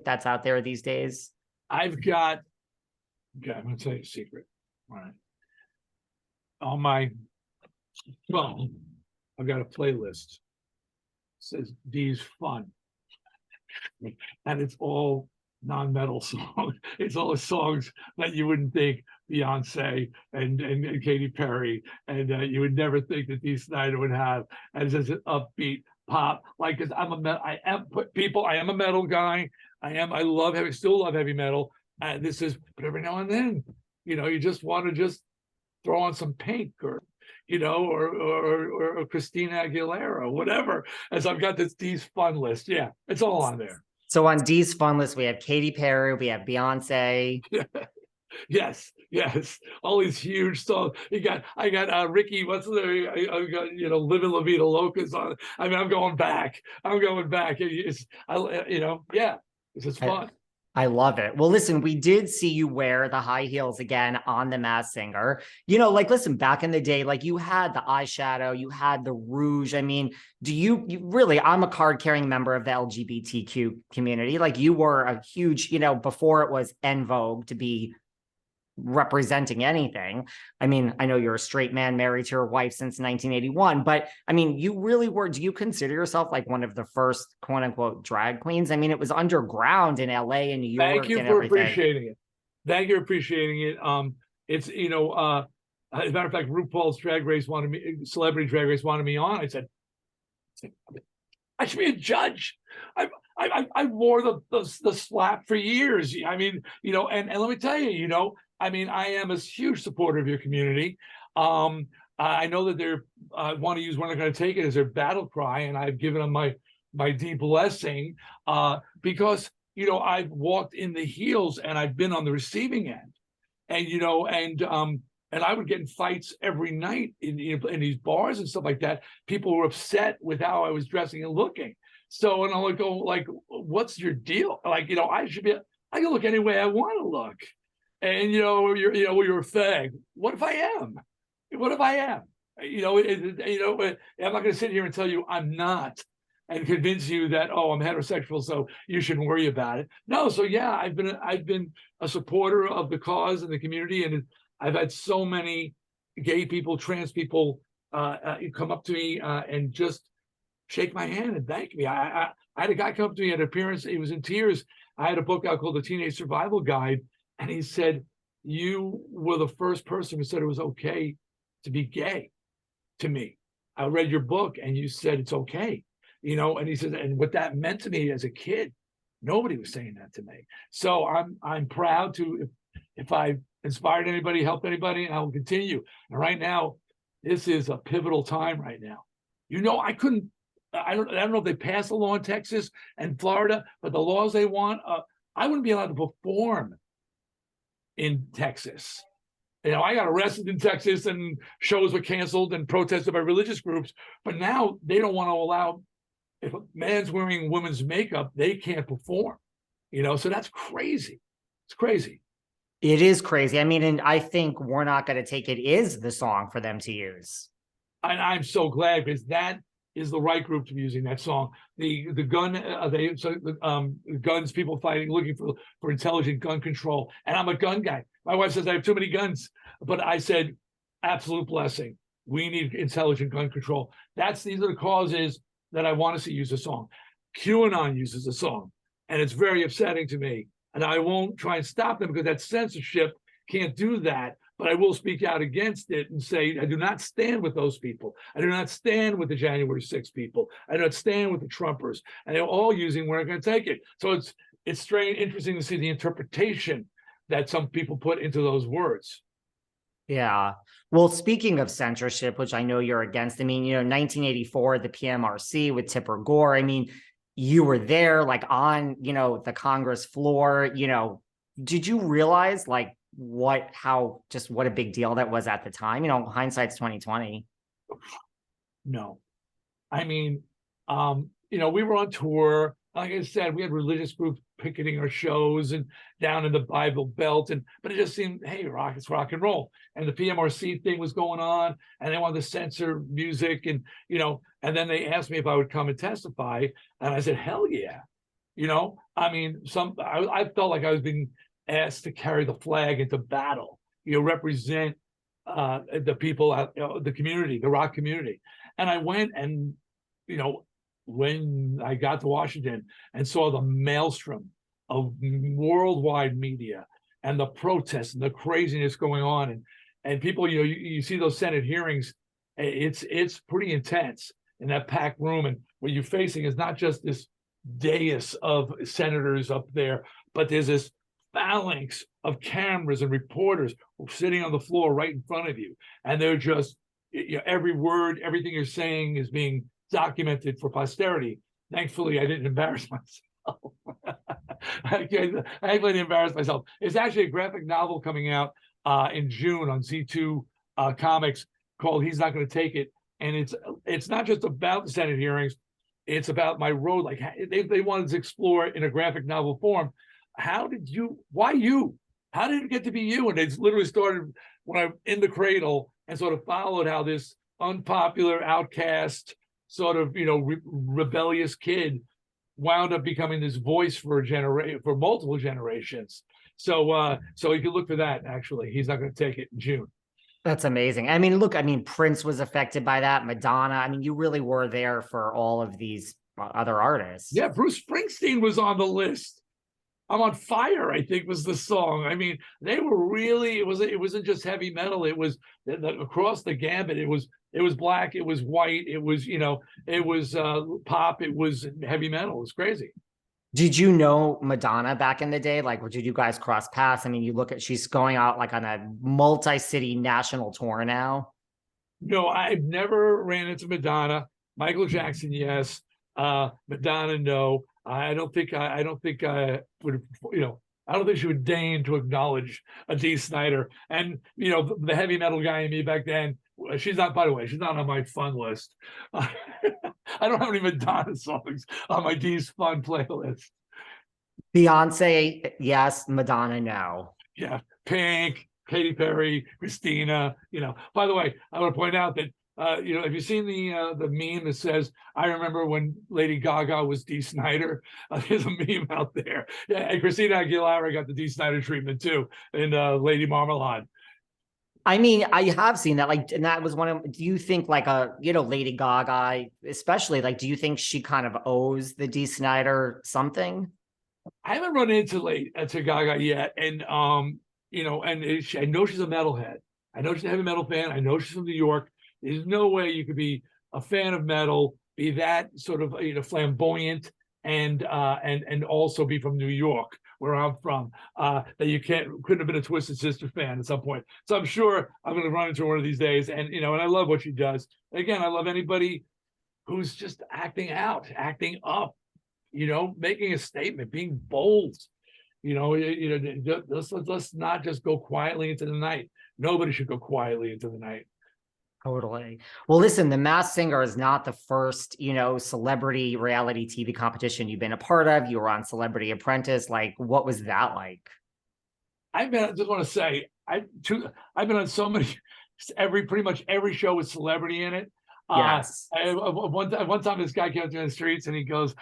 that's out there these days? I've got, okay, I'm going to tell you a secret. All right. On my phone, I've got a playlist. It says Dee's Fun. And it's all non-metal songs. It's all songs that you wouldn't think Beyonce and Katy Perry, and you would never think that Dee Snider would have. And it's just an upbeat pop. Like, because I am a metal guy. I still love heavy metal. And but every now and then, you just want to just throw on some Pink or Christina Aguilera or whatever. And so I've got this Dee's Fun list. Yeah, it's all on there. So on Dee's Fun list, we have Katy Perry, we have Beyonce. Yes. All these huge songs. I got Ricky, what's the, I got, Living La Vida Loca's on. I mean, I'm going back. It's just fun. I love it. Well, listen, we did see you wear the high heels again on The Masked Singer. Listen, back in the day, you had the eyeshadow, you had the rouge. I mean, you really, I'm a card-carrying member of the LGBTQ community. You were a huge, before it was en vogue to be representing anything. I mean, I know you're a straight man married to your wife since 1981, but I mean, you really were. Do you consider yourself one of the first quote unquote drag queens? I mean, it was underground in LA and New York. Thank you for appreciating it. Thank you for appreciating it. It's as a matter of fact, RuPaul's Celebrity Drag Race wanted me on. I said I should be a judge. I wore the slap for years. I mean, and let me tell you, I am a huge supporter of your community. I know that they're want to use "We're Not Going to Take It" as their battle cry, and I've given them my deep blessing because I've walked in the heels and I've been on the receiving end, and I would get in fights every night in these bars and stuff like that. People were upset with how I was dressing and looking. So, and I'll go what's your deal? I can look any way I want to look. And you're a fag. What if I am? I'm not going to sit here and tell you I'm not, and convince you that I'm heterosexual, so you shouldn't worry about it. No, so yeah, I've been a supporter of the cause and the community, and I've had so many gay people, trans people come up to me and just shake my hand and thank me. I had a guy come up to me at an appearance. He was in tears. I had a book out called The Teenage Survival Guide. And he said, you were the first person who said it was okay to be gay to me. I read your book and you said it's okay. And he said, and what that meant to me as a kid, nobody was saying that to me. So I'm proud to, if I inspired anybody, helped anybody, and I will continue. And right now, this is a pivotal time right now. I don't know if they passed a law in Texas and Florida, but the laws they want, I wouldn't be allowed to perform in Texas. I got arrested in Texas and shows were canceled and protested by religious groups, but now they don't want to allow, if a man's wearing women's makeup, they can't perform, so that's crazy. It's crazy. It is crazy. I mean, and I think We're Not Going to Take It is the song for them to use. And I'm so glad, because that is the right group to be using that song. The guns, people fighting, looking for intelligent gun control. And I'm a gun guy. My wife says I have too many guns, but I said, absolute blessing. We need intelligent gun control. These are the causes that I want to see use a song. QAnon uses a song, and it's very upsetting to me. And I won't try and stop them because that censorship can't do that. But I will speak out against it and say, I do not stand with those people. I do not stand with the January 6th people. I do not stand with the Trumpers. And they're all using "We're Not Going to Take It." So it's strange, interesting to see the interpretation that some people put into those words. Yeah. Well, speaking of censorship, which I know you're against, I mean, 1984, the PMRC with Tipper Gore. I mean, you were there on, the Congress floor, did you realize what a big deal that was at the time? Hindsight's 2020. No, I mean, we were on tour. Like I said, we had religious groups picketing our shows and down in the Bible Belt, but it just seemed, hey, it's rock and roll. And the PMRC thing was going on, and they wanted to censor music, and and then they asked me if I would come and testify, and I said, hell yeah. You know, I mean, I felt like I was being asked to carry the flag into battle. You know, represent the people, the community, the rock community. And I went and, you know, when I got to Washington and saw the maelstrom of worldwide media and the protests and the craziness going on, and people, you know, you see those Senate hearings, it's pretty intense in that packed room, and what you're facing is not just this dais of senators up there, but there's this phalanx of cameras and reporters sitting on the floor right in front of you, and they're just, you know, every word, everything you're saying is being documented for posterity. Thankfully, I didn't embarrass myself. I didn't embarrass myself. It's actually a graphic novel coming out in June on Z2 Comics called "He's Not Going to Take It," and it's not just about the Senate hearings. It's about my road. Like they wanted to explore in a graphic novel form. Why you? How did it get to be you? And it's literally started when I'm in the cradle and sort of followed how this unpopular outcast sort of, you know, rebellious kid wound up becoming this voice for for multiple generations. So you can look for that. Actually, He's Not Going to Take It in June. That's amazing. I mean, look, I mean, Prince was affected by that. Madonna. I mean, you really were there for all of these other artists. Yeah, Bruce Springsteen was on the list. I'm on Fire, I think, was the song. I mean, they were really, it wasn't just heavy metal. It was across the gambit. It was black, it was white, it was, you know, it was pop, it was heavy metal. It was crazy. Did you know Madonna back in the day? Like, did you guys cross paths? I mean, you look at, she's going out like on a multi-city national tour now. No, I've never ran into Madonna. Michael Jackson, yes. Madonna, no. I don't think I would, you know, I don't think she would deign to acknowledge a Dee Snider. And, you know, the heavy metal guy in me back then, she's not, by the way, she's not on my fun list. I don't have any Madonna songs on my Dee's fun playlist. Beyonce, yes. Madonna, no. Yeah. Pink, Katy Perry, Christina, you know. By the way, I want to point out that you know, have you seen the meme that says, "I remember when Lady Gaga was Dee Snider"? There's a meme out there. Yeah, and Christina Aguilera got the Dee Snider treatment too in Lady Marmalade. I mean, I have seen that. Like, and that was one of. Do you think like you know, Lady Gaga, especially, like, do you think she kind of owes the Dee Snider something? I haven't run into Gaga yet, and you know, and I know she's a metalhead. I know she's a heavy metal fan. I know she's from New York. There's no way you could be a fan of metal, be that sort of, you know, flamboyant, and also be from New York, where I'm from, that you couldn't have been a Twisted Sister fan at some point. So I'm sure I'm going to run into one of these days, and, you know, and I love what she does. Again, I love anybody who's just acting out, acting up, you know, making a statement, being bold. You know, let's not just go quietly into the night. Nobody should go quietly into the night. Totally. Well, listen, The Masked Singer is not the first, you know, celebrity reality TV competition you've been a part of. You were on Celebrity Apprentice. Like, what was that like? I just want to say, I've been on so many, pretty much every show with celebrity in it. Yes. One time this guy came up to me in the streets and he goes,